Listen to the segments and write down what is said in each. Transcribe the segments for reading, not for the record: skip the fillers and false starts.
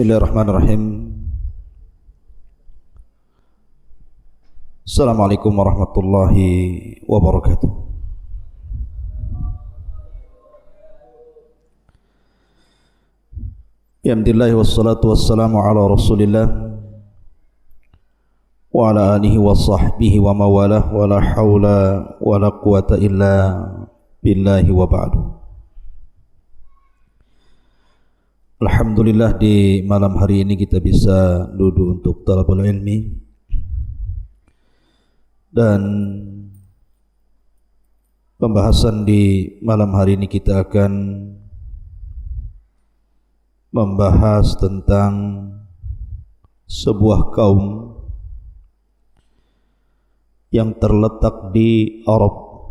Bismillahirrahmanirrahim. Assalamualaikum warahmatullahi wabarakatuh. Alhamdulillah wassalatu wassalamu ala Rasulillah wa ala alihi wa sahbihi wa mawalah wa la hawla wa la quwata illa billahi wa ba'du. Alhamdulillah di malam hari ini kita bisa duduk untuk talabul ilmi, dan pembahasan di malam hari ini kita akan membahas tentang sebuah kaum yang terletak di Arab,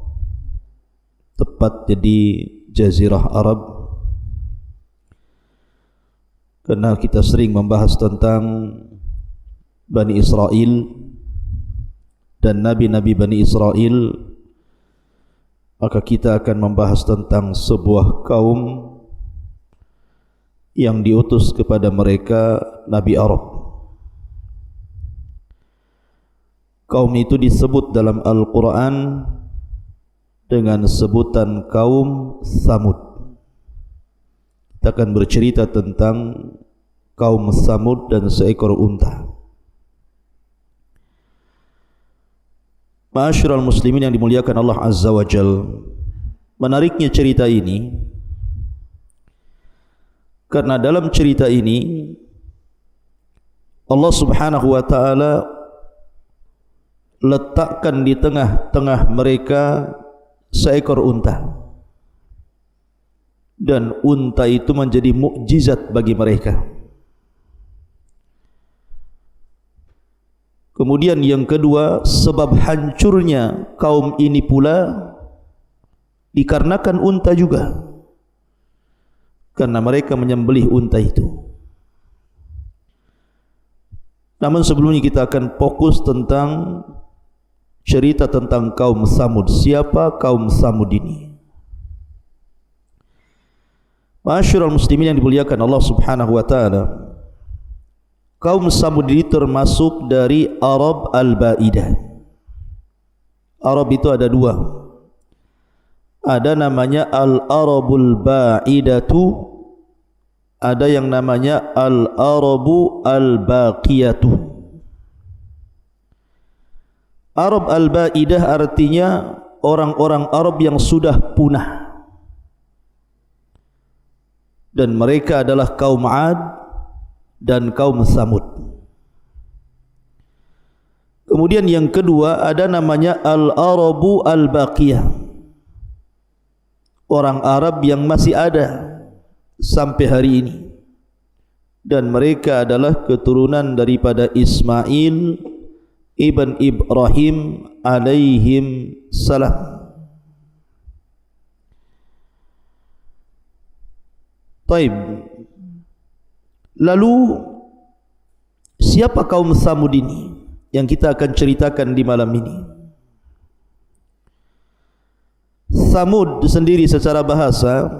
tepatnya di Jazirah Arab. Karena kita sering membahas tentang Bani Israel dan Nabi-Nabi Bani Israel, maka kita akan membahas tentang sebuah kaum yang diutus kepada mereka Nabi Arab. Kaum itu disebut dalam Al-Quran dengan sebutan kaum Samud. Kita akan bercerita tentang kaum Samud dan seekor unta. Ma'asyiral muslimin yang dimuliakan Allah Azza wa Jal, menariknya cerita ini karena dalam cerita ini Allah Subhanahu wa ta'ala letakkan di tengah-tengah mereka seekor unta, dan unta itu menjadi mukjizat bagi mereka. Kemudian yang kedua, sebab hancurnya kaum ini pula dikarenakan unta juga, karena mereka menyembelih unta itu. Namun sebelumnya kita akan fokus tentang cerita tentang kaum Samud. Siapa kaum Samud ini? Ma'asyiral muslimin yang dimuliakan Allah Subhanahu wa ta'ala, kaum Samud ini termasuk dari Arab al-Ba'idah. Arab itu ada dua. Ada namanya Al-Arabul Ba'idatu, ada yang namanya Al-Arabu Al-Baqiyatu. Arab al-Ba'idah artinya orang-orang Arab yang sudah punah, dan mereka adalah kaum Ad dan kaum Samud. Kemudian yang kedua ada namanya Al-Arabu Al-Baqiyah, orang Arab yang masih ada sampai hari ini, dan mereka adalah keturunan daripada Ismail ibn Ibrahim alaihim salam. Taib. Lalu siapa kaum Samud ini yang kita akan ceritakan di malam ini? Samud sendiri secara bahasa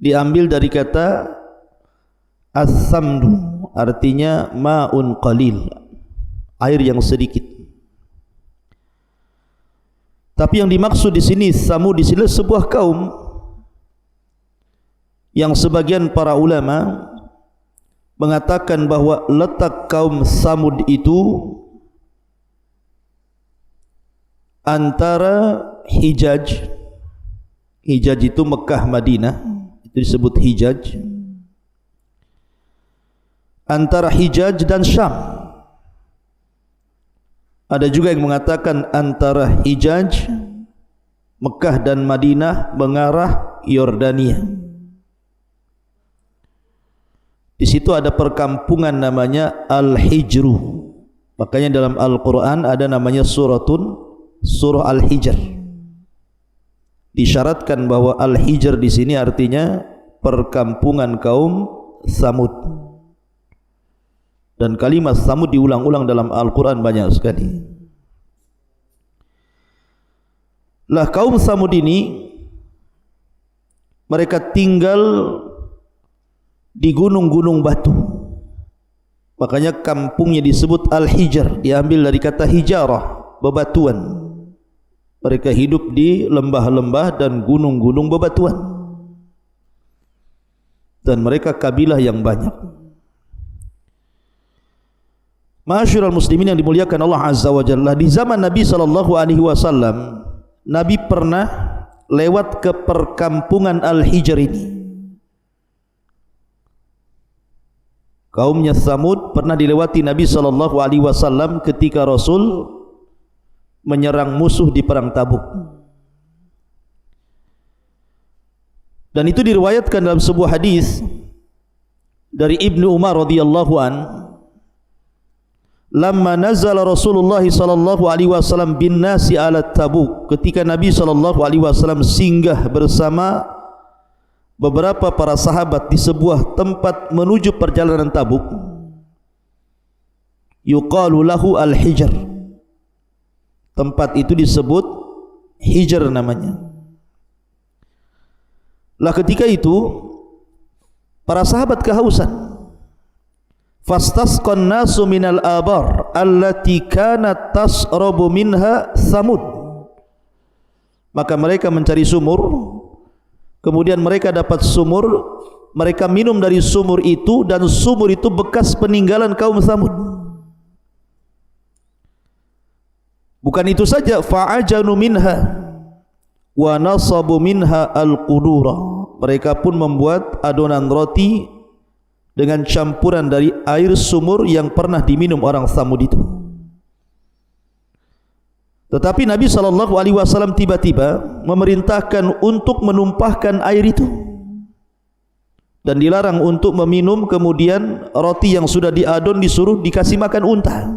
diambil dari kata as-samdu, artinya ma'un qalil, air yang sedikit. Tapi yang dimaksud di sini Samud di sini sebuah kaum yang sebagian para ulama mengatakan bahwa letak kaum Samud itu antara Hijaz. Hijaz itu Mekah Madinah, itu disebut Hijaz. Antara Hijaz dan Syam. Ada juga yang mengatakan antara Hijaz, Mekah dan Madinah mengarah Yordania. Di situ ada perkampungan namanya Al-Hijru. Makanya dalam Al-Quran ada namanya surah Al-Hijr. Disyaratkan bahwa Al-Hijr di sini artinya perkampungan kaum Samud. Dan kalimat Samud diulang-ulang dalam Al-Quran banyak sekali. Lah kaum Samud ini mereka tinggal di gunung-gunung batu. Makanya kampungnya disebut Al-Hijr, diambil dari kata hijarah, bebatuan. Mereka hidup di lembah-lembah dan gunung-gunung bebatuan. Dan mereka kabilah yang banyak. Ma'asyiral muslimin yang dimuliakan Allah Azza wa Jalla, di zaman Nabi SAW, Nabi pernah lewat ke perkampungan Al-Hijr ini. Kaumnya Tsamud pernah dilewati Nabi SAW ketika Rasul menyerang musuh di perang Tabuk. Dan itu diriwayatkan dalam sebuah hadis dari Ibnu Umar radhiyallahu an, lamma nazala Rasulullah sallallahu alaihi wasallam bin nasi ala Tabuk, ketika Nabi sallallahu alaihi wasallam singgah bersama beberapa para sahabat di sebuah tempat menuju perjalanan Tabuk, yuqalu lahu Al-Hijr, tempat itu disebut Hijr namanya. Lah ketika itu para sahabat kehausan, fastasqan nasu minal abar allati kanat tasrabu minha Tsamud, maka mereka mencari sumur, kemudian mereka dapat sumur, mereka minum dari sumur itu, dan sumur itu bekas peninggalan kaum Tsamud. Bukan itu saja, fa'ajanu minha wa nasabu minha al-qudura, mereka pun membuat adonan roti dengan campuran dari air sumur yang pernah diminum orang Tsamud itu. Tetapi Nabi SAW tiba-tiba memerintahkan untuk menumpahkan air itu, dan dilarang untuk meminum kemudian roti yang sudah diadon, disuruh dikasih makan unta.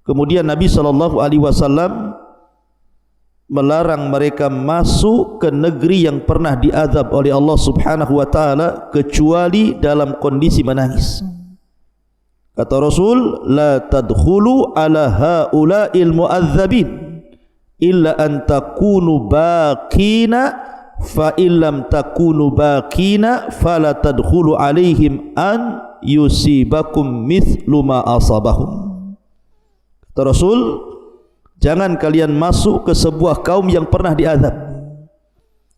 Kemudian Nabi SAW melarang mereka masuk ke negeri yang pernah diazab oleh Allah Subhanahu wa taala kecuali dalam kondisi menangis. Kata Rasul, la tadkhulu ala haula'il mu'adzabin illa an takunu baqina, fa illam takunu baqina fala tadkhulu alaihim an yusibakum mithlu ma asabahum. Kata Rasul, jangan kalian masuk ke sebuah kaum yang pernah diazab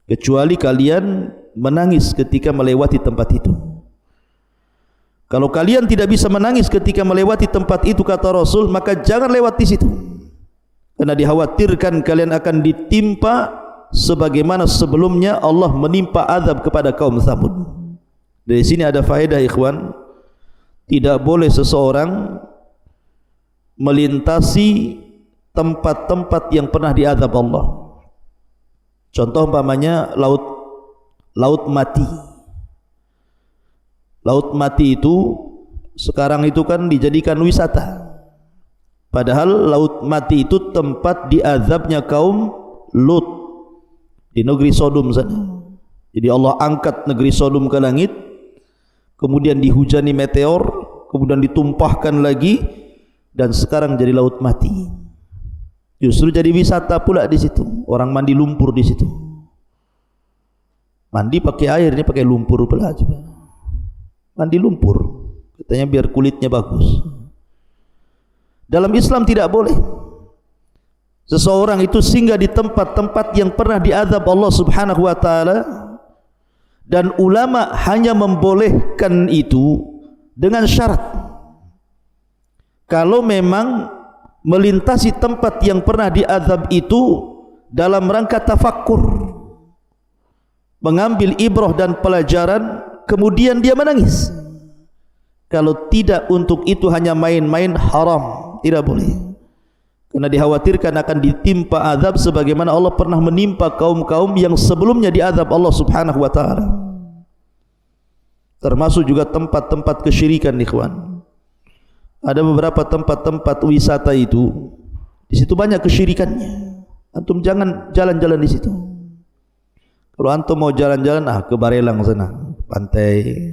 kecuali kalian menangis ketika melewati tempat itu. Kalau kalian tidak bisa menangis ketika melewati tempat itu, kata Rasul, maka jangan lewat di situ, karena dikhawatirkan kalian akan ditimpa sebagaimana sebelumnya Allah menimpa azab kepada kaum Tsamud. Dari sini ada faedah, ikhwan, tidak boleh seseorang melintasi tempat-tempat yang pernah diazab Allah. Contoh umpamanya laut mati. Laut mati itu sekarang itu kan dijadikan wisata, padahal laut mati itu tempat diazabnya kaum Lut di negeri Sodom sana. Jadi Allah angkat negeri Sodom ke langit, kemudian dihujani meteor, kemudian ditumpahkan lagi, dan sekarang jadi laut mati. Justru jadi wisata pula di situ. Orang mandi lumpur di situ. Mandi pakai air, ini pakai lumpur pula. Coba mandi lumpur, katanya biar kulitnya bagus. Dalam Islam tidak boleh seseorang itu singgah di tempat-tempat yang pernah diazab Allah Subhanahu wa taala, dan ulama hanya membolehkan itu dengan syarat, kalau memang melintasi tempat yang pernah diazab itu dalam rangka tafakkur, mengambil ibrah dan pelajaran, kemudian dia menangis. Kalau tidak untuk itu hanya main-main, haram, tidak boleh. Karena dikhawatirkan akan ditimpa azab sebagaimana Allah pernah menimpa kaum-kaum yang sebelumnya diazab Allah Subhanahu wa taala. Termasuk juga tempat-tempat kesyirikan, ikhwan. Ada beberapa tempat-tempat wisata itu, di situ banyak kesyirikannya. Antum jangan jalan-jalan di situ. Kalau antum mau jalan-jalan, ke Barelang sana, pantai.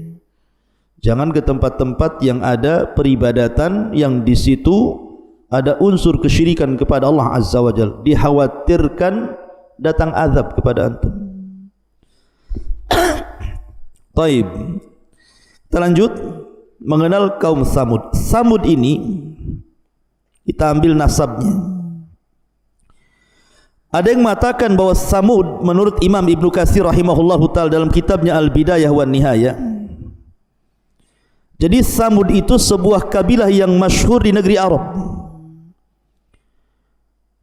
Jangan ke tempat-tempat yang ada peribadatan yang di situ ada unsur kesyirikan kepada Allah Azza wa Jalla. Dikhawatirkan datang azab kepada antum. Taib. Kita lanjut mengenal kaum Samud. Samud ini kita ambil nasabnya. Ada yang mengatakan bahwa Samud menurut Imam Ibnu Katsir rahimahullahu taala dalam kitabnya Al-Bidayah wan Nihayah. Jadi Samud itu sebuah kabilah yang masyhur di negeri Arab.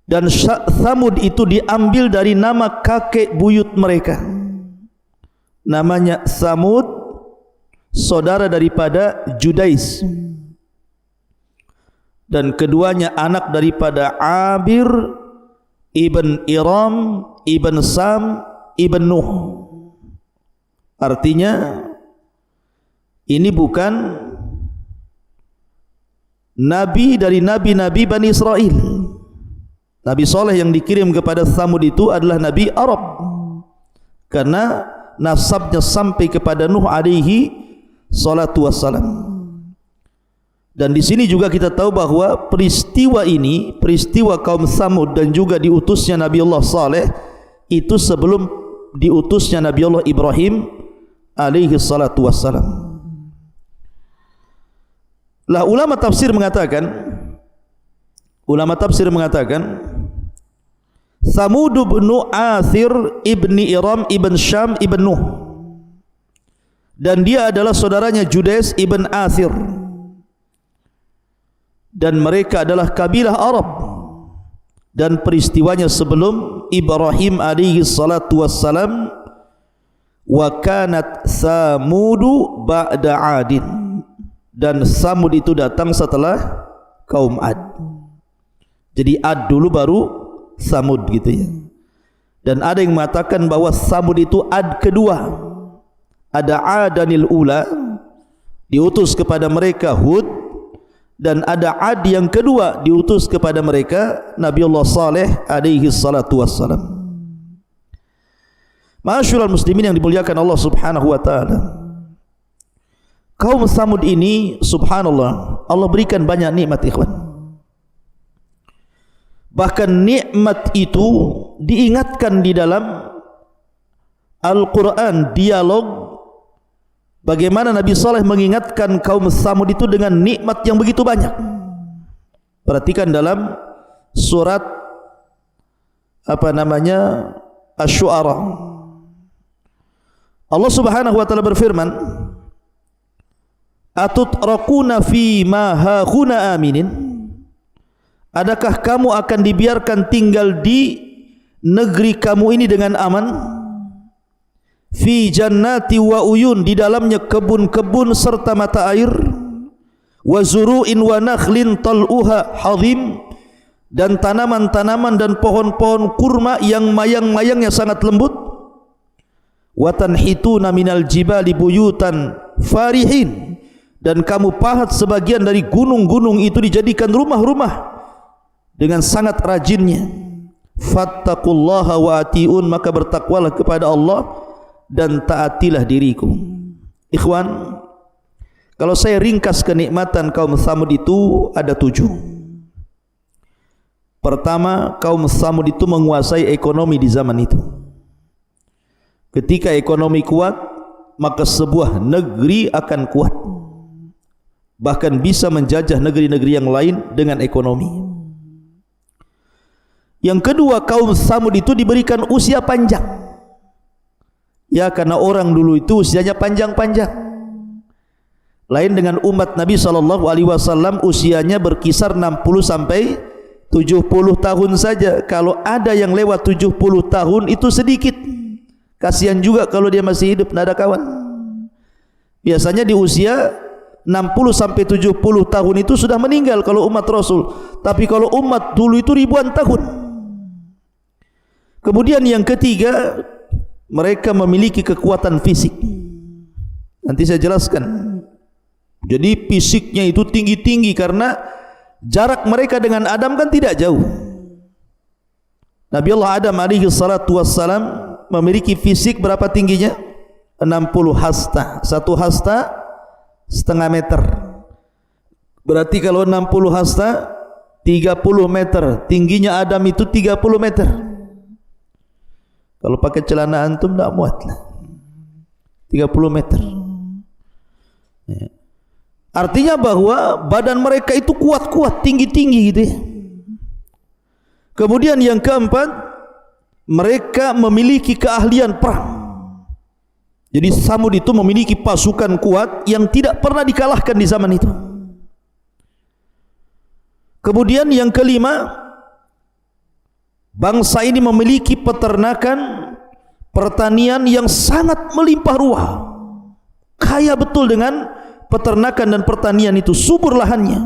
Dan Samud itu diambil dari nama kakek buyut mereka. Namanya Samud, saudara daripada Judais. Dan keduanya anak daripada Abir ibn Iram ibn Sam ibn Nuh. Artinya ini bukan nabi dari nabi-nabi Bani Israel. Nabi Saleh yang dikirim kepada Samud itu adalah Nabi Arab, karena nasabnya sampai kepada Nuh alaihi salatu wassalam. Dan di sini juga kita tahu bahwa peristiwa ini, peristiwa kaum Samud dan juga diutusnya Nabi Allah Saleh itu sebelum diutusnya Nabi Allah Ibrahim alaihi salatu wassalam. Lah ulama tafsir mengatakan Samud bin Athir ibni Iram ibn Syam ibn Nuh, dan dia adalah saudaranya Judais ibn Athir, dan mereka adalah kabilah Arab, dan peristiwanya sebelum Ibrahim alaihi salatu wassalam. Wa kanat Samudu ba'da Adin, dan Samud itu datang setelah kaum Ad. Jadi Ad dulu baru Samud gitu ya. Dan ada yang mengatakan bahwa Samud itu Ad kedua. Ada Adanil ula, diutus kepada mereka Hud, dan ada Ad yang kedua diutus kepada mereka Nabi Allah Saleh alaihi salatu wassalam. Ma'asyiral muslimin yang dimuliakan Allah Subhanahu wa taala. Kaum Samud ini subhanallah, Allah berikan banyak nikmat ikhwan. Bahkan nikmat itu diingatkan di dalam Al-Quran, dialog bagaimana Nabi Saleh mengingatkan kaum Samud itu dengan nikmat yang begitu banyak. Perhatikan dalam surat Asy-Syu'ara. Allah Subhanahu wa taala berfirman, "Atutrakuna fi ma haahuna aminin?" Adakah kamu akan dibiarkan tinggal di negeri kamu ini dengan aman? Fi jannati wa uyun, di dalamnya kebun-kebun serta mata air. Wa zuru'in wa nakhlin tal'uha hadhim, dan tanaman-tanaman dan pohon-pohon kurma yang mayang-mayangnya sangat lembut. Wa tanhituna minal jibali buyutan farihin, dan kamu pahat sebagian dari gunung-gunung itu dijadikan rumah-rumah dengan sangat rajinnya. Fattaqullaha wa atiun, maka bertakwalah kepada Allah dan taatilah diriku. Ikhwan, kalau saya ringkas kenikmatan kaum Samud itu ada 7. Pertama, kaum Samud itu menguasai ekonomi di zaman itu. Ketika ekonomi kuat, maka sebuah negeri akan kuat, bahkan bisa menjajah negeri-negeri yang lain dengan ekonomi. Yang kedua, kaum Samud itu diberikan usia panjang. Ya, karena orang dulu itu usianya panjang-panjang. Lain dengan umat Nabi SAW, usianya berkisar 60 sampai 70 tahun saja. Kalau ada yang lewat 70 tahun itu sedikit. Kasihan juga kalau dia masih hidup, tidak ada kawan. Biasanya di usia 60 sampai 70 tahun itu sudah meninggal kalau umat Rasul. Tapi kalau umat dulu itu ribuan tahun. Kemudian yang ketiga, mereka memiliki kekuatan fisik. Nanti saya jelaskan. Jadi fisiknya itu tinggi-tinggi karena jarak mereka dengan Adam kan tidak jauh. Nabi Allah Adam alaihi salatu wassalam memiliki fisik berapa tingginya? 60 hasta. 1 hasta setengah meter. Berarti kalau 60 hasta 30 meter. Tingginya Adam itu 30 meter. Kalau pakai celana antum tidak muat lah. 30 meter. Ya. Artinya bahwa badan mereka itu kuat-kuat, tinggi-tinggi gitu ya. Kemudian yang keempat, mereka memiliki keahlian perang. Jadi Samud itu memiliki pasukan kuat yang tidak pernah dikalahkan di zaman itu. Kemudian yang kelima, bangsa ini memiliki peternakan, pertanian yang sangat melimpah ruah. Kaya betul dengan peternakan dan pertanian itu, subur lahannya.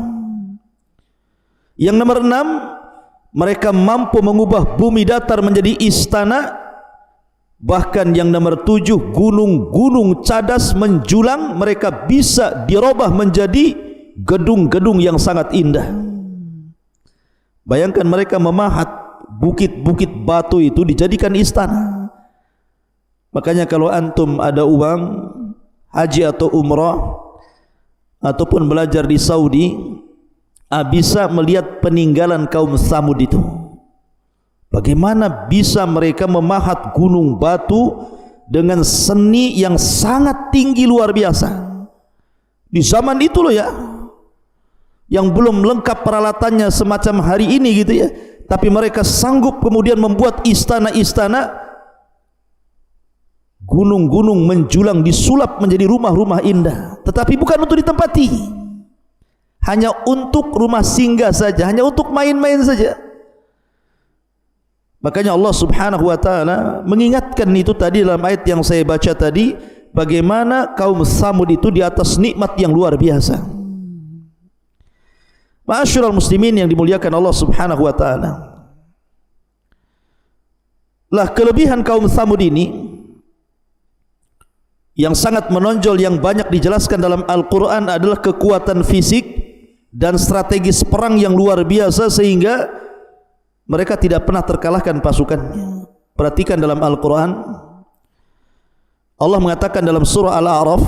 Yang nomor 6, mereka mampu mengubah bumi datar menjadi istana. Bahkan yang nomor 7, gunung-gunung cadas menjulang, mereka bisa dirubah menjadi gedung-gedung yang sangat indah. Bayangkan mereka memahat bukit-bukit batu itu dijadikan istana. Makanya kalau antum ada uang haji atau umrah ataupun belajar di Saudi, bisa melihat peninggalan kaum Samud itu. Bagaimana bisa mereka memahat gunung batu dengan seni yang sangat tinggi luar biasa. Di zaman itu loh ya, yang belum lengkap peralatannya semacam hari ini gitu ya, tapi mereka sanggup kemudian membuat istana-istana, gunung-gunung menjulang disulap menjadi rumah-rumah indah, tetapi bukan untuk ditempati, hanya untuk rumah singgah saja, hanya untuk main-main saja. Makanya Allah Subhanahu wa taala mengingatkan itu tadi dalam ayat yang saya baca tadi, bagaimana kaum Samud itu di atas nikmat yang luar biasa. Ma'asyiral muslimin yang dimuliakan Allah Subhanahu wa taala. Lah kelebihan kaum Samud ini yang sangat menonjol, yang banyak dijelaskan dalam Al-Quran adalah kekuatan fisik dan strategis perang yang luar biasa, sehingga mereka tidak pernah terkalahkan pasukannya. Perhatikan dalam Al-Quran, Allah mengatakan dalam surah Al-A'raf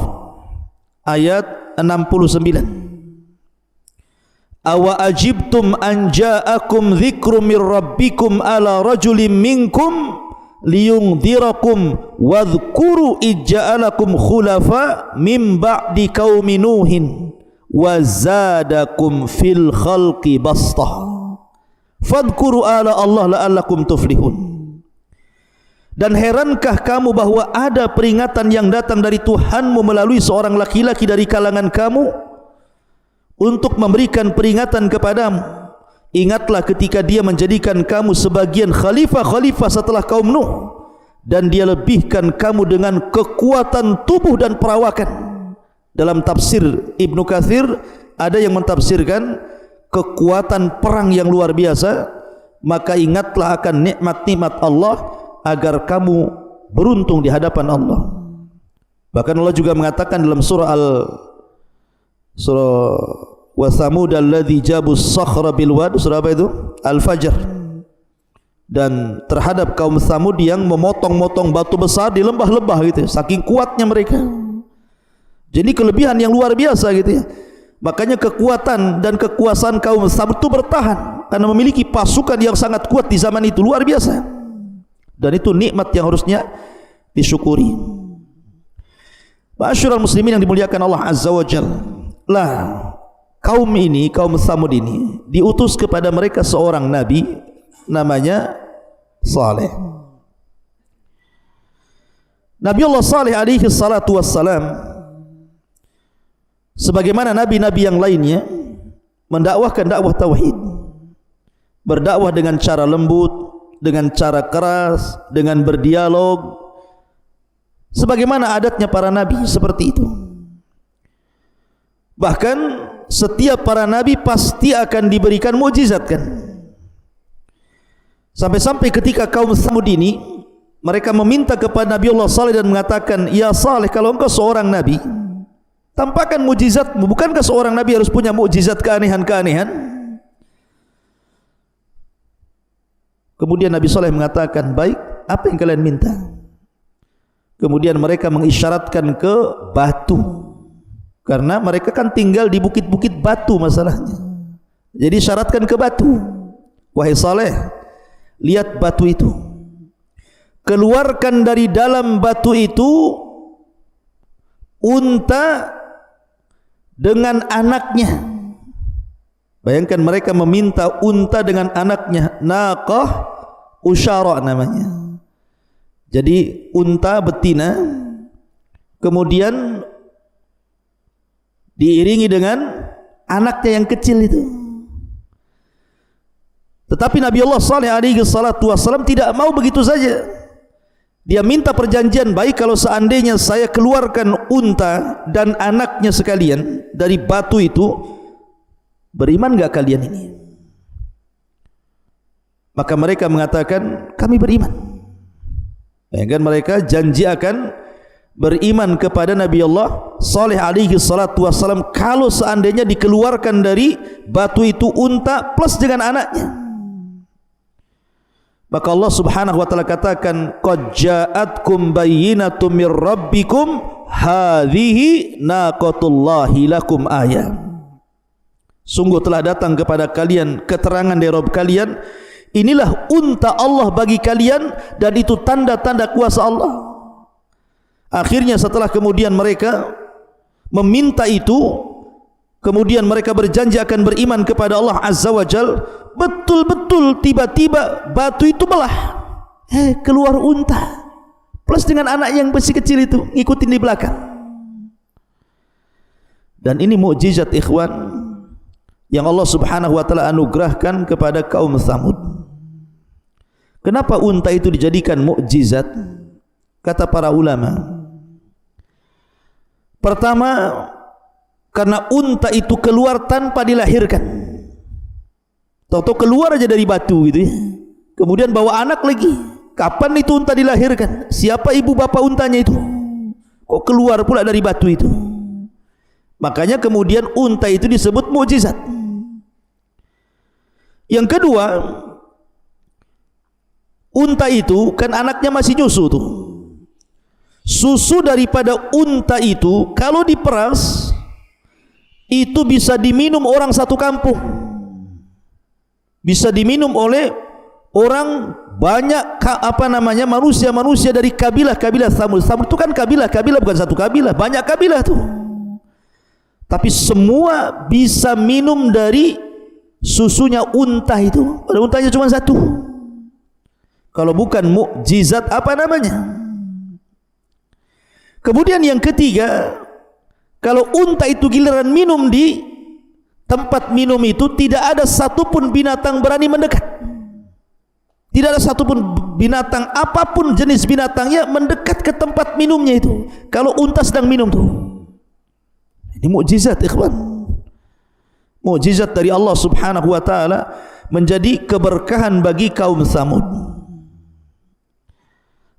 ayat 69, awa ajibtum an ja'akum dzikrum mir rabbikum ala rajulin minkum liyungdhirakum wadhkuru ij'alakum khulafa min ba'di qaumi nuhin wa zadakum fil khalqi bastah fadhkuru ala Allah la'allakum tuflihun. Dan herankah kamu bahwa ada peringatan yang datang dari Tuhanmu melalui seorang laki-laki dari kalangan kamu untuk memberikan peringatan kepadamu. Ingatlah ketika dia menjadikan kamu sebagian khalifah-khalifah setelah kaum Nuh, dan dia lebihkan kamu dengan kekuatan tubuh dan perawakan. Dalam tafsir Ibnu Katsir ada yang mentafsirkan kekuatan perang yang luar biasa. Maka ingatlah akan nikmat-nikmat Allah agar kamu beruntung di hadapan Allah. Bahkan Allah juga mengatakan dalam surah wa thamud alladzi jabu as-sakhra bil wad, surah apa itu? Al-Fajr. Dan terhadap kaum Thamud yang memotong-motong batu besar di lembah-lembah gitu, saking kuatnya mereka. Jadi kelebihan yang luar biasa gitu ya. Makanya kekuatan dan kekuasaan kaum Thamud itu bertahan karena memiliki pasukan yang sangat kuat di zaman itu, luar biasa. Dan itu nikmat yang harusnya disyukuri. Ma'asyiral muslimin yang dimuliakan Allah Azza wa Jalla. Lah kaum ini, kaum Thamud ini diutus kepada mereka seorang nabi namanya Saleh. Nabi Allah Saleh alaihi salatu wassalam, sebagaimana nabi-nabi yang lainnya, mendakwahkan dakwah tauhid, berdakwah dengan cara lembut, dengan cara keras, dengan berdialog, sebagaimana adatnya para nabi seperti itu. Bahkan setiap para nabi pasti akan diberikan mukjizat kan. Sampai-sampai ketika kaum Thamud ini mereka meminta kepada Nabi Allah Saleh dan mengatakan, ya Saleh, kalau engkau seorang nabi, tampakkan mukjizatmu. Bukankah seorang nabi harus punya mukjizat, keanehan-keanehan? Kemudian Nabi Saleh mengatakan, baik, apa yang kalian minta? Kemudian mereka mengisyaratkan ke batu, karena mereka kan tinggal di bukit-bukit batu masalahnya. Jadi syaratkan ke batu, wahai Saleh, lihat batu itu, keluarkan dari dalam batu itu unta dengan anaknya. Bayangkan mereka meminta unta dengan anaknya, naqah usyara namanya. Jadi unta betina kemudian diiringi dengan anaknya yang kecil itu. Tetapi Nabi Allah Saleh alaihi salatu wasallam tidak mau begitu saja. Dia minta perjanjian, baik kalau seandainya saya keluarkan unta dan anaknya sekalian dari batu itu, beriman enggak kalian ini? Maka mereka mengatakan, kami beriman. Bayangkan mereka janji akan beriman kepada Nabi Allah Saleh alaihi salatu wasallam kalau seandainya dikeluarkan dari batu itu unta plus dengan anaknya. Maka Allah Subhanahu wa taala katakan, qad ja'atkum bayyinatun mir rabbikum hadhihi naqatullahi lakum ayah. Sungguh telah datang kepada kalian keterangan dari Rabb kalian, inilah unta Allah bagi kalian dan itu tanda-tanda kuasa Allah. Akhirnya setelah kemudian mereka meminta itu, kemudian mereka berjanji akan beriman kepada Allah Azza wa Jal. Betul-betul tiba-tiba batu itu belah, keluar unta plus dengan anak yang masih kecil itu ngikutin di belakang. Dan ini mukjizat ikhwan yang Allah Subhanahu wa taala anugerahkan kepada kaum Tsamud. Kenapa unta itu dijadikan mukjizat? Kata para ulama, pertama, karena unta itu keluar tanpa dilahirkan. Tahu-tahu keluar aja dari batu gitu ya. Kemudian bawa anak lagi. Kapan itu unta dilahirkan? Siapa ibu bapa untanya itu? Kok keluar pula dari batu itu? Makanya kemudian unta itu disebut mukjizat. Yang kedua, unta itu kan anaknya masih nyusu tuh. Susu daripada unta itu kalau diperas itu bisa diminum orang satu kampung. Bisa diminum oleh orang banyak manusia-manusia dari kabilah-kabilah Tsamud. Tsamud itu kan kabilah-kabilah, bukan satu kabilah, banyak kabilah tuh. Tapi semua bisa minum dari susunya unta itu. Padahal untanya cuma satu. Kalau bukan mukjizat apa namanya? Kemudian yang ketiga, kalau unta itu giliran minum di tempat minum itu, tidak ada satupun binatang berani mendekat. Tidak ada satupun binatang, apapun jenis binatangnya, mendekat ke tempat minumnya itu. Kalau unta sedang minum tuh, ini mukjizat ikhwan. Mukjizat dari Allah Subhanahu wa taala, menjadi keberkahan bagi kaum Tsamud.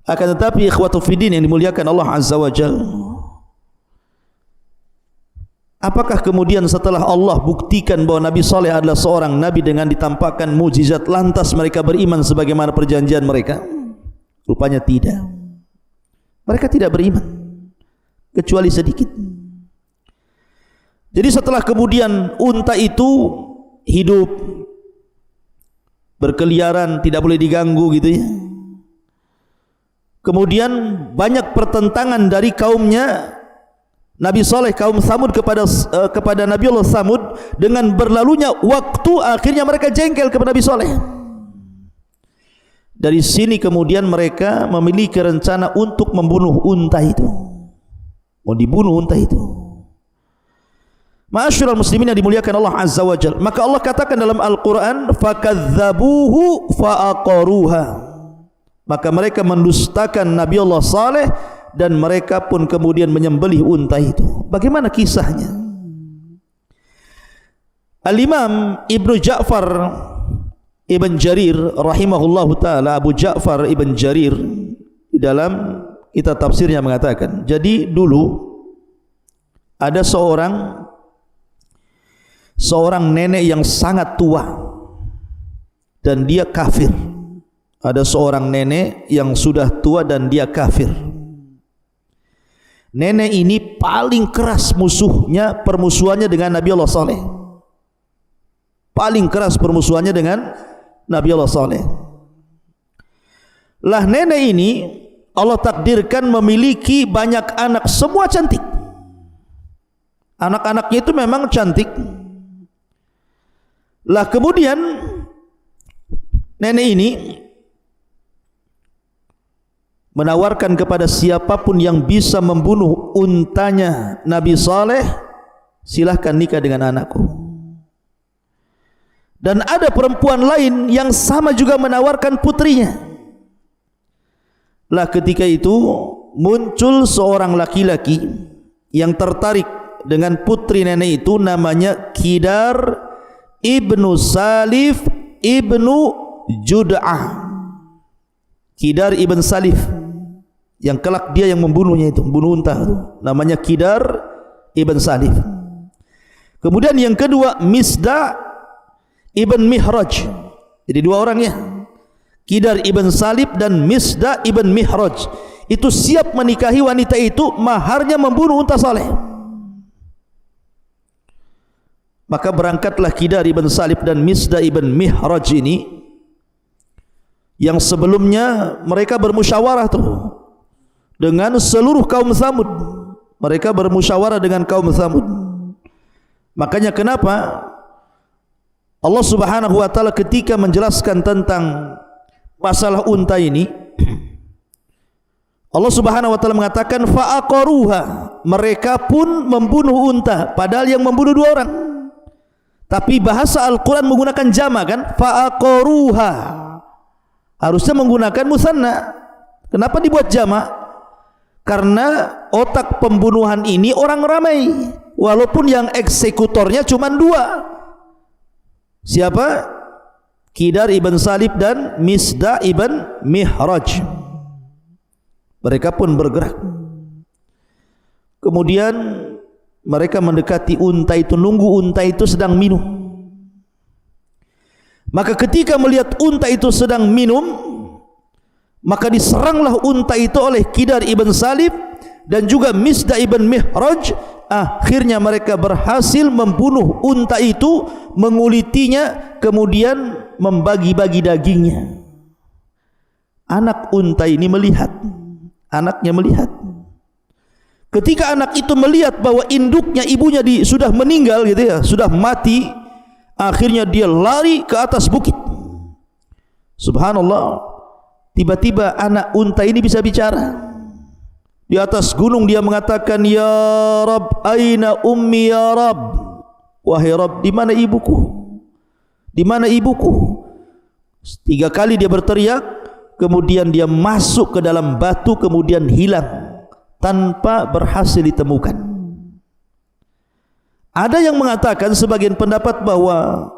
Akan tetapi ikhwatu fiddin yang dimuliakan Allah Azza wa Jalla, apakah kemudian setelah Allah buktikan bahwa Nabi Saleh adalah seorang Nabi dengan ditampakkan mukjizat, lantas mereka beriman sebagaimana perjanjian mereka? Rupanya tidak. Mereka tidak beriman, kecuali sedikit. Jadi setelah kemudian unta itu hidup, berkeliaran, tidak boleh diganggu gitu ya. Kemudian banyak pertentangan dari kaumnya Nabi Saleh, kaum Tsamud kepada Nabi Allah Tsamud. Dengan berlalunya waktu, akhirnya mereka jengkel kepada Nabi Saleh. Dari sini kemudian mereka memiliki rencana untuk membunuh unta itu. Mau dibunuh unta itu. Ma'asyiral muslimin yang dimuliakan Allah Azza wa Jalla, maka Allah katakan dalam Al-Quran, fakadzabuhu fa'aqaruha. Maka mereka mendustakan Nabi Allah Saleh dan mereka pun kemudian menyembelih unta itu. Bagaimana kisahnya? Al-Imam Ibnu Ja'far Ibn Jarir rahimahullahu ta'ala, Abu Ja'far Ibn Jarir, di dalam kitab tafsirnya mengatakan, jadi dulu ada seorang nenek yang sangat tua dan dia kafir. Ada seorang nenek yang sudah tua dan dia kafir. Nenek ini paling keras permusuhannya dengan Nabi Allah Saleh. Paling keras permusuhannya dengan Nabi Allah Saleh. Lah nenek ini Allah takdirkan memiliki banyak anak, semua cantik. Anak-anaknya itu memang cantik. Lah kemudian nenek ini menawarkan kepada siapapun yang bisa membunuh untanya Nabi Saleh, silahkan nikah dengan anakku. Dan ada perempuan lain yang sama juga menawarkan putrinya. Lah ketika itu muncul seorang laki-laki yang tertarik dengan putri nenek itu, namanya Kidar ibnu Salif ibnu Jud'ah. Kidar ibn Salif yang kelak dia yang membunuhnya itu, membunuh unta itu, namanya Kidar ibn Salif. Kemudian yang kedua Misda ibn Mihraj. Jadi dua orang ya, Kidar ibn Salif dan Misda ibn Mihraj. Itu siap menikahi wanita itu, maharnya membunuh unta Saleh. Maka berangkatlah Kidar ibn Salif dan Misda ibn Mihraj ini, yang sebelumnya mereka bermusyawarah tuh dengan seluruh kaum Tsamud. Mereka bermusyawarah dengan kaum Tsamud. Makanya kenapa Allah Subhanahu wa taala ketika menjelaskan tentang masalah unta ini, Allah Subhanahu wa taala mengatakan fa'aqaruha, mereka pun membunuh unta, padahal yang membunuh dua orang. Tapi bahasa Al-Qur'an menggunakan jama kan, fa'aqaruha. Harusnya menggunakan musanna. Kenapa dibuat jama? Karena otak pembunuhan ini orang ramai, walaupun yang eksekutornya cuma dua. Siapa? Kidar ibn Salib dan Misda ibn Mihraj. Mereka pun bergerak. Kemudian mereka mendekati unta itu, nunggu unta itu sedang minum. Maka ketika melihat unta itu sedang minum, maka diseranglah unta itu oleh Kidar ibn Salib dan juga Misda ibn Mihraj. Akhirnya mereka berhasil membunuh unta itu, mengulitinya, kemudian membagi-bagi dagingnya. Anak unta ini melihat, anaknya melihat. Ketika anak itu melihat bahwa induknya, ibunya sudah meninggal gitu ya, sudah mati, akhirnya dia lari ke atas bukit. Subhanallah, tiba-tiba anak unta ini bisa bicara. Di atas gunung dia mengatakan, ya Rabb, aina ummi ya Rabb. Wahai Rabb, di mana ibuku? Di mana ibuku? 3 kali dia berteriak, kemudian dia masuk ke dalam batu, kemudian hilang tanpa berhasil ditemukan. Ada yang mengatakan, sebagian pendapat, bahwa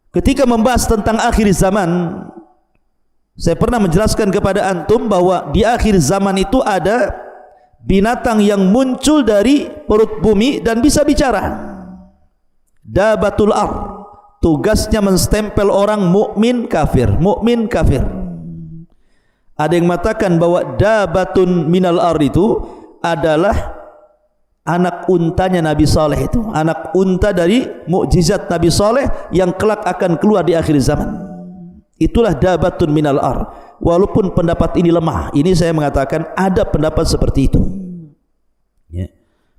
ketika membahas tentang akhir zaman, saya pernah menjelaskan kepada antum bahwa di akhir zaman itu ada binatang yang muncul dari perut bumi dan bisa bicara. Dabatul ar, tugasnya menstempel orang mukmin kafir, mukmin kafir. Ada yang mengatakan bahwa dabatun minal ar itu adalah anak untanya Nabi Saleh, itu anak unta dari mukjizat Nabi Saleh yang kelak akan keluar di akhir zaman. Itulah dabatun minal ar. Walaupun pendapat ini lemah, ini saya mengatakan ada pendapat seperti itu ya.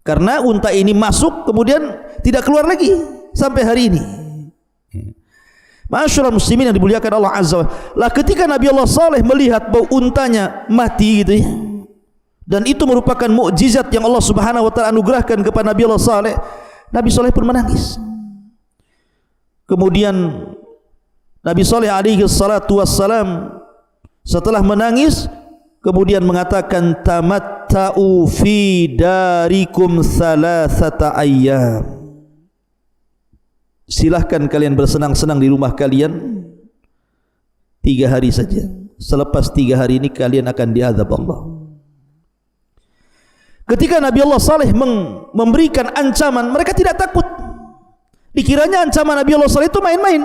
Karena unta ini masuk kemudian tidak keluar lagi sampai hari ini ya. Ma'asyiral muslimin yang dimuliakan Allah Azza wa Jalla, ketika Nabi Allah Saleh melihat bahwa untanya mati gitu ya, dan itu merupakan mukjizat yang Allah Subhanahu wa taala anugerahkan kepada Nabi Allah Saleh, Nabi Saleh pun menangis. Kemudian Nabi Saleh alaihi salatu wassalam setelah menangis kemudian mengatakan, tamatta'u fi darikum salasata ayyam. Silahkan kalian bersenang-senang di rumah kalian 3 hari saja. Selepas 3 hari ini kalian akan diazab Allah. Ketika Nabi Allah Saleh memberikan ancaman, mereka tidak takut. Dikiranya ancaman Nabi Allah Saleh itu main-main.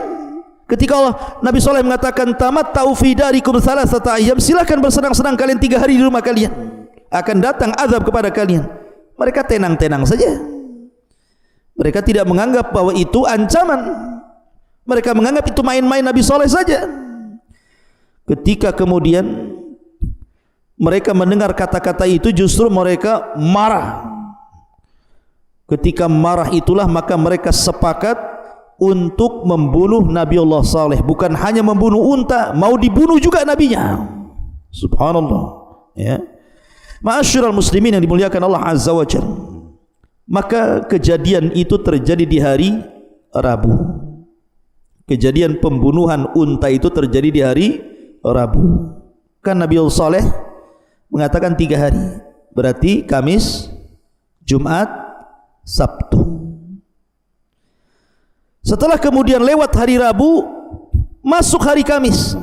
Ketika Nabi Saleh mengatakan tamatta'u fi darikum salasata ayyam, silakan bersenang-senang kalian 3 hari di rumah kalian, akan datang azab kepada kalian. Mereka tenang-tenang saja. Mereka tidak menganggap bahwa itu ancaman. Mereka menganggap itu main-main Nabi Saleh saja. Ketika kemudian mereka mendengar kata-kata itu, justru mereka marah. Ketika marah itulah maka mereka sepakat untuk membunuh Nabiullah Saleh. Bukan hanya membunuh unta, mau dibunuh juga nabinya. Subhanallah. Ya. Ma'asyiral muslimin yang dimuliakan Allah Azza wa Jalla. Maka kejadian itu terjadi di hari Rabu. Kejadian pembunuhan unta itu terjadi di hari Rabu. Kan Nabiullah Saleh mengatakan 3 hari. Berarti Kamis, Jumat, Sabtu. Setelah kemudian lewat hari Rabu, masuk hari Kamis.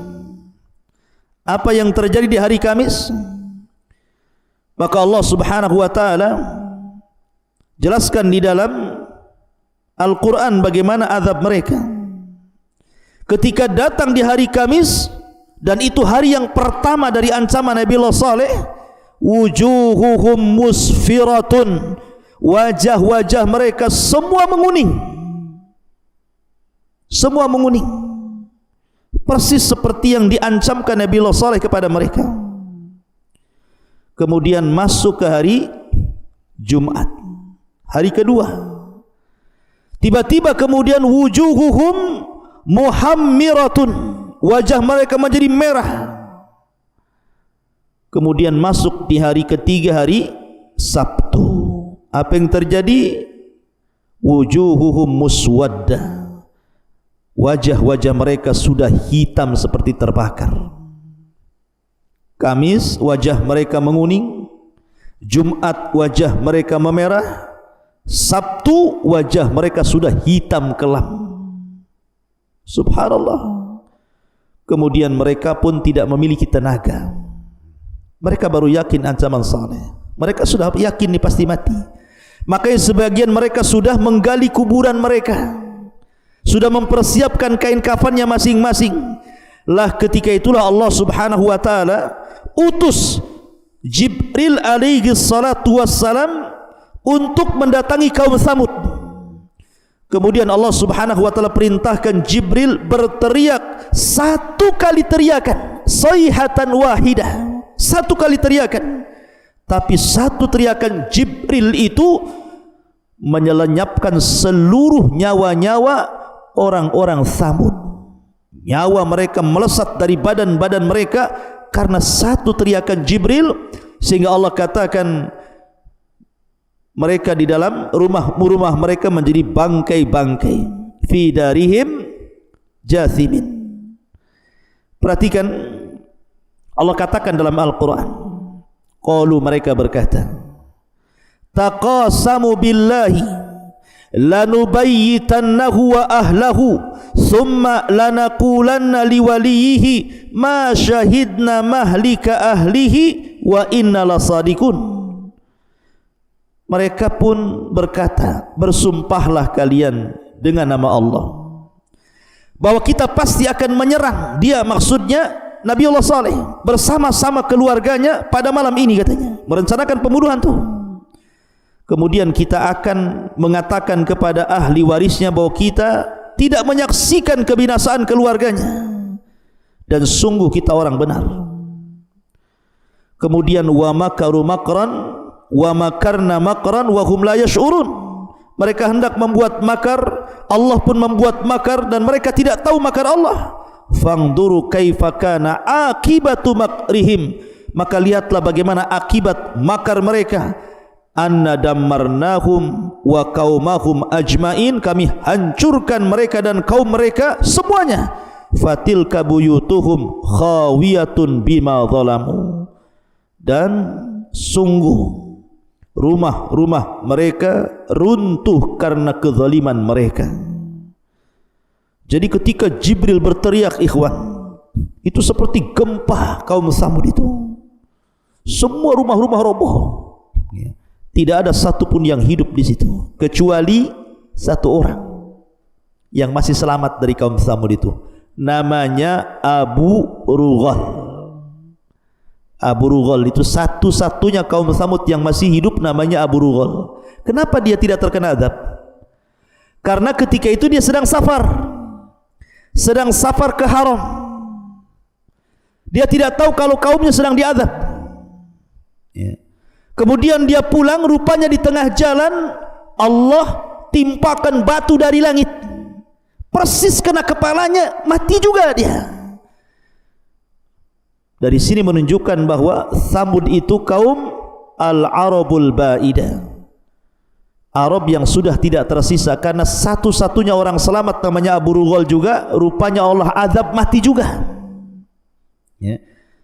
Apa yang terjadi di hari Kamis? Maka Allah Subhanahu wa taala jelaskan di dalam Al-Quran bagaimana azab mereka ketika datang di hari Kamis, dan itu hari yang pertama dari ancaman Nabiullah Saleh. Wujuhuhum musfiratun, wajah-wajah mereka semua menguning, semua menguning, persis seperti yang diancamkan Nabiullah Saleh kepada mereka. Kemudian masuk ke hari Jumat, hari kedua. Tiba-tiba kemudian wujuhuhum muhammiratun, wajah mereka menjadi merah. Kemudian masuk di hari ketiga, hari Sabtu. Apa yang terjadi? Wujuhuhum muswadda, wajah-wajah mereka sudah hitam seperti terbakar. Kamis wajah mereka menguning, Jumat wajah mereka memerah, Sabtu wajah mereka sudah hitam kelam. Subhanallah. Kemudian mereka pun tidak memiliki tenaga. Mereka baru yakin ancaman Saleh. Mereka sudah yakin ini pasti mati. Makanya sebagian mereka sudah menggali kuburan mereka, sudah mempersiapkan kain kafannya masing-masing. Lah ketika itulah Allah Subhanahu wa taala utus Jibril alaihi salatu wassalam untuk mendatangi kaum Tsamud. Kemudian Allah Subhanahu wa taala perintahkan Jibril berteriak 1 kali teriakan, sayhatan wahidah, 1 kali teriakan. Tapi 1 teriakan Jibril itu menyelenyapkan seluruh nyawa-nyawa orang-orang Tsamud. Nyawa mereka melesat dari badan-badan mereka karena 1 teriakan Jibril, sehingga Allah katakan mereka di dalam rumah mereka menjadi bangkai-bangkai. Fi darihim jathimin. Perhatikan, Allah katakan dalam Al-Quran, qalu, mereka berkata, taqasamu billahi lanubayyitannahu wa ahlahu thumma lanaqulanna liwaliyihi ma syahidna mahlika ahlihi wa inna lasadikun. Mereka pun berkata, bersumpahlah kalian dengan nama Allah bahwa kita pasti akan menyerang dia, maksudnya Nabiullah Saleh bersama-sama keluarganya pada malam ini, katanya merencanakan pembunuhan tuh. Kemudian kita akan mengatakan kepada ahli warisnya bahwa kita tidak menyaksikan kebinasaan keluarganya, dan sungguh kita orang benar. Kemudian wa makaru makran wa makarna makran wa hum la yash'urun. Mereka hendak membuat makar, Allah pun membuat makar, dan mereka tidak tahu makar Allah. Fangduru kaifa kana akibatu makrihim. Maka lihatlah bagaimana akibat makar mereka. Anna dammarnahum wa qaumahum ajmain, kami hancurkan mereka dan kaum mereka semuanya. Fatilka buyutuhum khawiyatun bima zalamu. Dan sungguh rumah-rumah mereka runtuh karena kezaliman mereka. Jadi ketika Jibril berteriak, ikhwan, itu seperti gempa kaum Tsamud itu. Semua rumah-rumah roboh. Tidak ada satupun yang hidup di situ, kecuali 1 orang yang masih selamat dari kaum Tsamud itu. Namanya Abu Rughal. Abu Rughal itu satu-satunya kaum Tsamud yang masih hidup, namanya Abu Rughal. Kenapa dia tidak terkena azab? Karena ketika itu dia sedang safar ke Haram. Dia tidak tahu kalau kaumnya sedang diazab. Kemudian dia pulang, rupanya di tengah jalan Allah timpakan batu dari langit, persis kena kepalanya, mati juga dia. Dari sini menunjukkan bahwa Tsamud itu kaum Al-Arabul Ba'idah, Arab yang sudah tidak tersisa, karena satu-satunya orang selamat namanya Abu Rughal juga rupanya Allah azab mati juga, ya.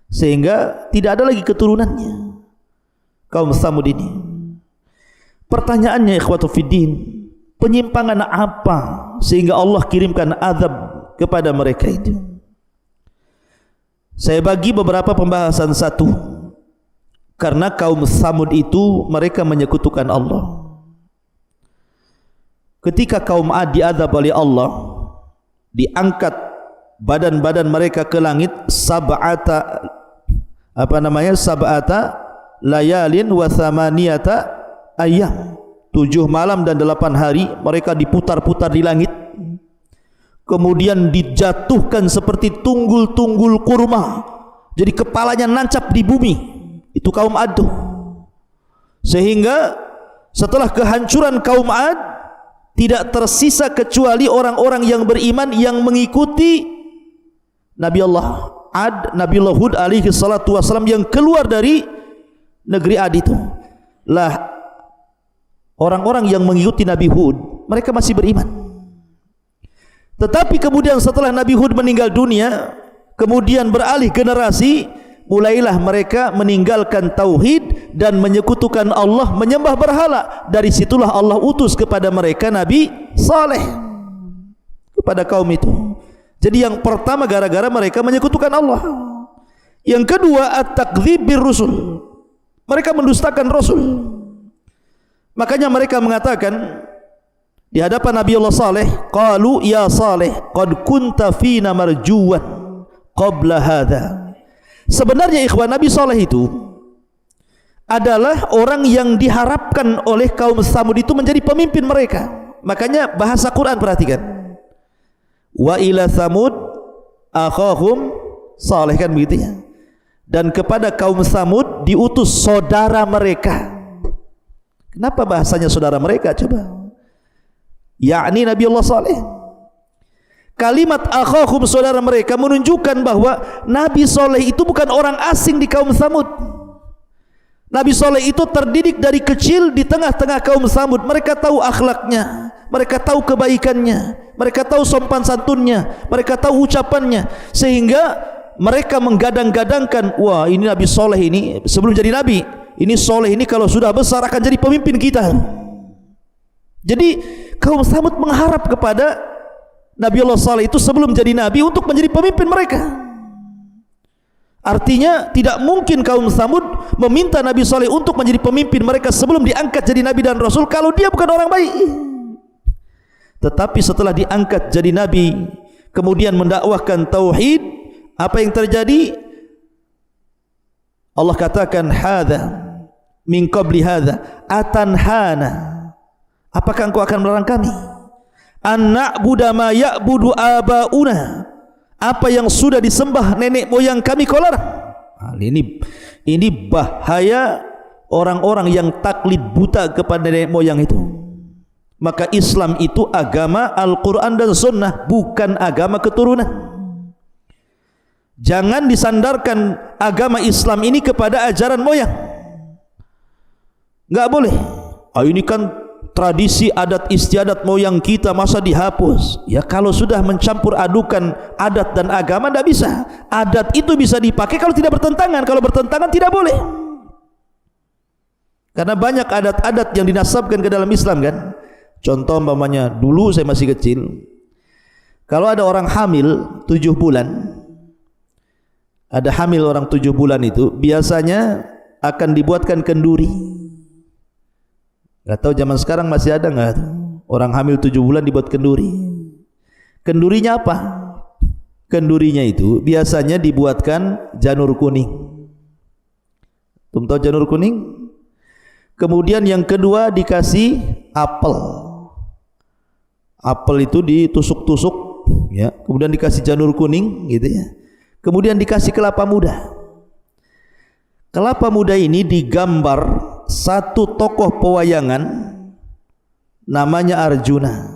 Sehingga tidak ada lagi keturunannya kaum Tsamud ini. Pertanyaannya ikhwatu fiddin, penyimpangan apa sehingga Allah kirimkan azab kepada mereka itu? Saya bagi beberapa pembahasan. Satu, karena kaum Tsamud itu mereka menyekutukan Allah. Ketika kaum Ad diazab oleh Allah, diangkat badan-badan mereka ke langit sab'ata layalin wa thamaniyata ayyam, 7 malam dan 8 hari mereka diputar-putar di langit, kemudian dijatuhkan seperti tunggul-tunggul kurma, jadi kepalanya nancap di bumi. Itu kaum Ad. Sehingga setelah kehancuran kaum Ad, tidak tersisa kecuali orang-orang yang beriman yang mengikuti Nabi Allah Ad, Nabi Allah Hud alaihi salatu wassalam, yang keluar dari negeri Ad itu. Lah, orang-orang yang mengikuti Nabi Hud, mereka masih beriman. Tetapi kemudian setelah Nabi Hud meninggal dunia, kemudian beralih generasi, mulailah mereka meninggalkan tauhid dan menyekutukan Allah, menyembah berhala. Dari situlah Allah utus kepada mereka Nabi Saleh kepada kaum itu. Jadi yang pertama gara-gara mereka menyekutukan Allah. Yang kedua at-takdzib bir rusul, mereka mendustakan Rasul. Makanya mereka mengatakan di hadapan Nabi Allah Saleh, qalu ya Saleh qad kunta fina marjuwan qabla hadha. Sebenarnya ikhwan, Nabi Saleh itu adalah orang yang diharapkan oleh kaum Tsamud itu menjadi pemimpin mereka. Makanya bahasa Quran perhatikan, wa ila Tsamud akhahum Saleh, kan begitu ya. Dan kepada kaum Tsamud diutus saudara mereka. Kenapa bahasanya saudara mereka coba? Yakni Nabi Allah Saleh. Kalimat akhahum, saudara mereka, menunjukkan bahwa Nabi Saleh itu bukan orang asing di kaum Tsamud. Nabi Saleh itu terdidik dari kecil di tengah-tengah kaum Tsamud. Mereka tahu akhlaknya, mereka tahu kebaikannya, mereka tahu sopan santunnya, mereka tahu ucapannya, sehingga mereka menggadang-gadangkan, wah ini Nabi Saleh ini sebelum jadi Nabi, ini Saleh ini kalau sudah besar akan jadi pemimpin kita. Jadi kaum Tsamud mengharap kepada Nabi Allah Saleh itu sebelum jadi Nabi untuk menjadi pemimpin mereka. Artinya tidak mungkin kaum Tsamud meminta Nabi Saleh untuk menjadi pemimpin mereka sebelum diangkat jadi Nabi dan Rasul kalau dia bukan orang baik. Tetapi setelah diangkat jadi Nabi, kemudian mendakwahkan tauhid, apa yang terjadi? Allah katakan hadza min qabli hadza atanhana, apakah engkau akan melarang kami an na'budu ma ya'budu abauna, apa yang sudah disembah nenek moyang kami kau larang? Ini bahaya orang-orang yang taklid buta kepada nenek moyang itu. Maka Islam itu agama Al-Quran dan Sunnah, bukan agama keturunan. Jangan disandarkan agama Islam ini kepada ajaran moyang. Enggak boleh. Ini kan tradisi adat istiadat moyang kita, masa dihapus? Ya kalau sudah mencampur adukan adat dan agama tidak bisa. Adat itu bisa dipakai kalau tidak bertentangan, kalau bertentangan tidak boleh. Karena banyak adat-adat yang dinasabkan ke dalam Islam kan. Contoh umpamanya, dulu saya masih kecil, kalau ada orang hamil 7 bulan, ada hamil orang 7 bulan itu biasanya akan dibuatkan kenduri. Gak tahu zaman sekarang masih ada nggak orang hamil 7 bulan dibuat kenduri. Kendurinya apa? Kendurinya itu biasanya dibuatkan janur kuning. Tahu janur kuning? Kemudian yang kedua dikasih apel. Apel itu ditusuk-tusuk, ya. Kemudian dikasih janur kuning, gitu ya. Kemudian dikasih kelapa muda. Kelapa muda ini digambar satu tokoh pewayangan namanya Arjuna.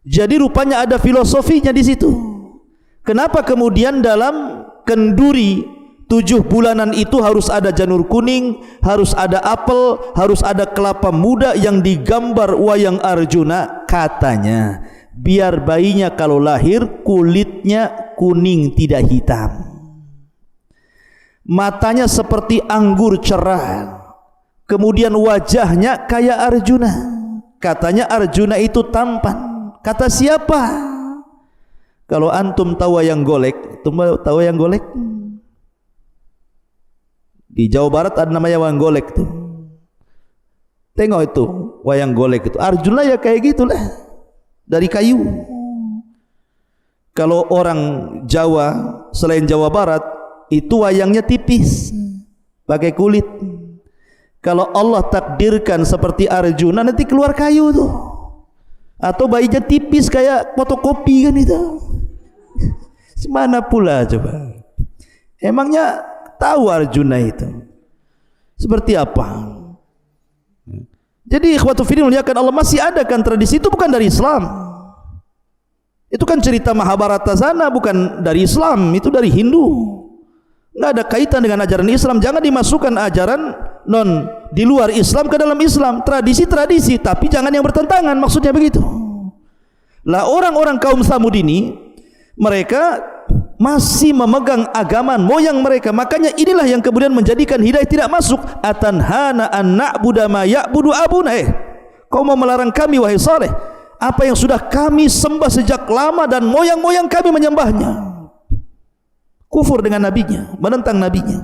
Jadi rupanya ada filosofinya di situ. Kenapa kemudian dalam kenduri 7 bulanan itu harus ada janur kuning, harus ada apel, harus ada kelapa muda yang digambar wayang Arjuna? Katanya biar bayinya kalau lahir kulitnya kuning tidak hitam, matanya seperti anggur cerah, kemudian wajahnya kayak Arjuna. Katanya Arjuna itu tampan. Kata siapa? Kalau antum tahu wayang golek, tahu wayang golek? Di Jawa Barat ada namanya wayang golek tuh. Tengok itu wayang golek itu. Arjuna ya kayak gitulah, dari kayu. Kalau orang Jawa selain Jawa Barat itu wayangnya tipis, pakai kulit. Kalau Allah takdirkan seperti Arjuna, nanti keluar kayu tuh. Atau bayinya tipis kayak fotokopi kan itu. Semana pula coba? Emangnya tahu Arjuna itu seperti apa? Jadi ikhwatu fillah muliakan Allah, masih ada kan tradisi itu bukan dari Islam. Itu kan cerita Mahabharata sana, bukan dari Islam, itu dari Hindu. Enggak ada kaitan dengan ajaran Islam. Jangan dimasukkan ajaran non di luar Islam ke dalam Islam. Tradisi-tradisi, tapi jangan yang bertentangan, maksudnya begitu. Lah orang-orang kaum Tsamud ini, mereka masih memegang agama moyang mereka. Makanya inilah yang kemudian menjadikan hidayah tidak masuk. Atanhana an na'budu ma ya'budu abuna. Kau mau melarang kami wahai Saleh apa yang sudah kami sembah sejak lama dan moyang-moyang kami menyembahnya. Kufur dengan nabinya, menentang nabinya.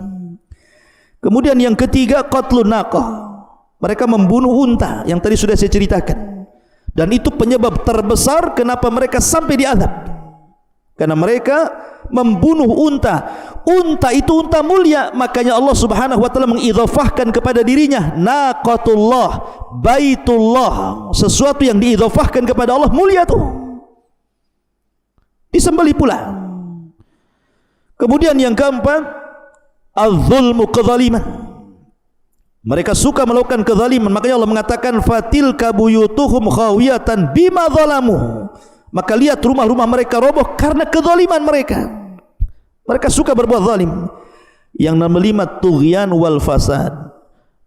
Kemudian yang ketiga, qatlun naqah. Mereka membunuh unta yang tadi sudah saya ceritakan. Dan itu penyebab terbesar kenapa mereka sampai diazab. Karena mereka membunuh unta. Unta itu unta mulia, makanya Allah Subhanahu wa taala mengidhafahkan kepada dirinya naqatullah, baitullah, sesuatu yang diidhafahkan kepada Allah mulia tuh. Disembelih pula. Kemudian yang keempat, az-zulmu, kezaliman. Mereka suka melakukan kezaliman, makanya Allah mengatakan fatilka buyutuhum khawiyatan bima zalamu. Maka lihat rumah-rumah mereka roboh karena kezaliman mereka. Mereka suka berbuat zalim. Yang nomor 5, tughyan wal fasad.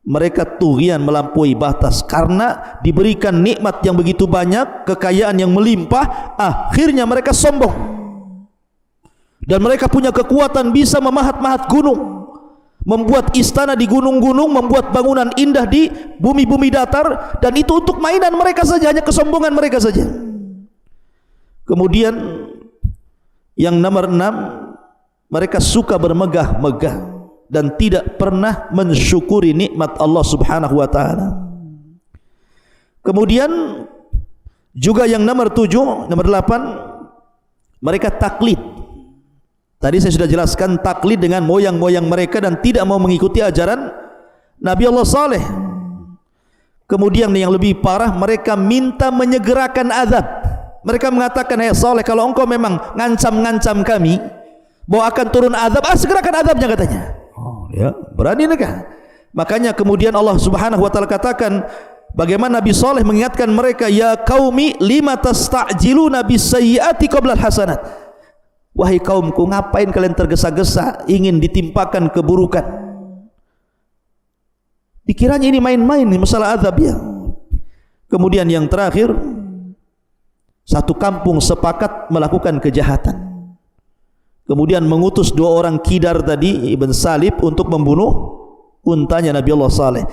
Mereka tughyan, melampaui batas, karena diberikan nikmat yang begitu banyak, kekayaan yang melimpah, akhirnya mereka sombong. Dan mereka punya kekuatan bisa memahat-mahat gunung, membuat istana di gunung-gunung, membuat bangunan indah di bumi-bumi datar, dan itu untuk mainan mereka saja, hanya kesombongan mereka saja. Kemudian yang nomor 6, mereka suka bermegah-megah dan tidak pernah mensyukuri nikmat Allah Subhanahu wa taala. Kemudian juga yang nomor 7, nomor 8, mereka taklid. Tadi saya sudah jelaskan taklid dengan moyang-moyang mereka dan tidak mau mengikuti ajaran Nabi Allah Saleh. Kemudian yang lebih parah, mereka minta menyegerakan azab. Mereka mengatakan, "Hai Saleh, kalau engkau memang ngancam-ngancam kami bahwa akan turun azab, segerakan azabnya," katanya. Oh, ya, berani mereka. Makanya kemudian Allah Subhanahu wa taala katakan, bagaimana Nabi Saleh mengingatkan mereka, "Ya qaumi lima tasta'jiluna bis-sayyi'ati qabla al-hasanat." Wahai kaumku, ngapain kalian tergesa-gesa ingin ditimpakan keburukan? Dikiranya ini main-main nih masalah azab ya. Kemudian yang terakhir, satu kampung sepakat melakukan kejahatan. Kemudian mengutus 2 orang kidar tadi, Ibn Salib, untuk membunuh untanya Nabi Allah Saleh.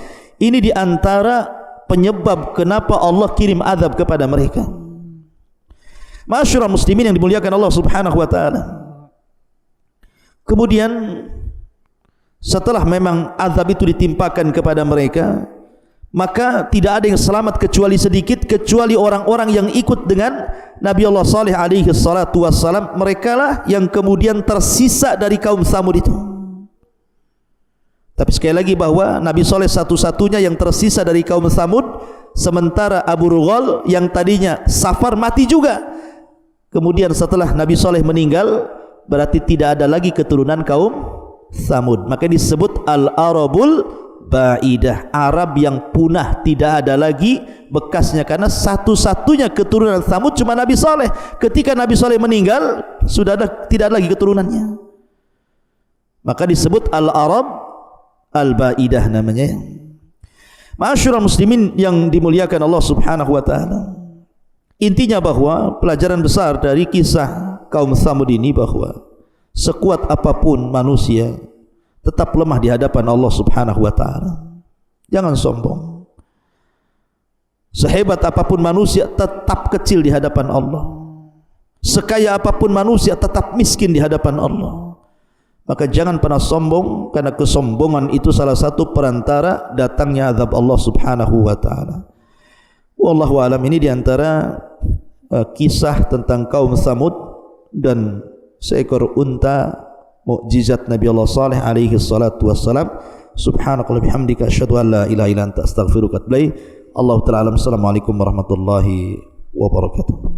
Ini diantara penyebab kenapa Allah kirim azab kepada mereka. Ma'asyiral muslimin yang dimuliakan Allah Subhanahu wa taala. Kemudian setelah memang azab itu ditimpakan kepada mereka, maka tidak ada yang selamat kecuali sedikit, kecuali orang-orang yang ikut dengan Nabi Allah Saleh alaihi salatu wassalam. Mereka lah yang kemudian tersisa dari kaum Tsamud itu. Tapi sekali lagi bahwa Nabi Saleh satu-satunya yang tersisa dari kaum Tsamud, sementara Abu Rughal yang tadinya safar mati juga. Kemudian setelah Nabi Saleh meninggal, berarti tidak ada lagi keturunan kaum Tsamud. Maka disebut Al-Arabul ba'idah, Arab yang punah, tidak ada lagi bekasnya, karena satu-satunya keturunan Tsamud cuma Nabi Saleh. Ketika Nabi Saleh meninggal, tidak ada lagi keturunannya, maka disebut Al-Arab Al-Ba'idah namanya. Ma'asyiral muslimin yang dimuliakan Allah Subhanahu wa taala, intinya bahwa pelajaran besar dari kisah kaum Tsamud ini bahwa sekuat apapun manusia tetap lemah di hadapan Allah Subhanahu wa taala. Jangan sombong. Sehebat apapun manusia tetap kecil di hadapan Allah. Sekaya apapun manusia tetap miskin di hadapan Allah. Maka jangan pernah sombong, karena kesombongan itu salah satu perantara datangnya azab Allah Subhanahu wa taala. Wallahu alam. Ini diantara kisah tentang kaum Tsamud dan seekor unta mukjizat Nabi Allah Saleh alaihi salatu wassalam. Subhanakallahumma bihamdika asyhadu an la ilaha illa anta astaghfiruka wa atubu ilaik. Allahu ta'ala alam. Assalamualaikum warahmatullahi wabarakatuh.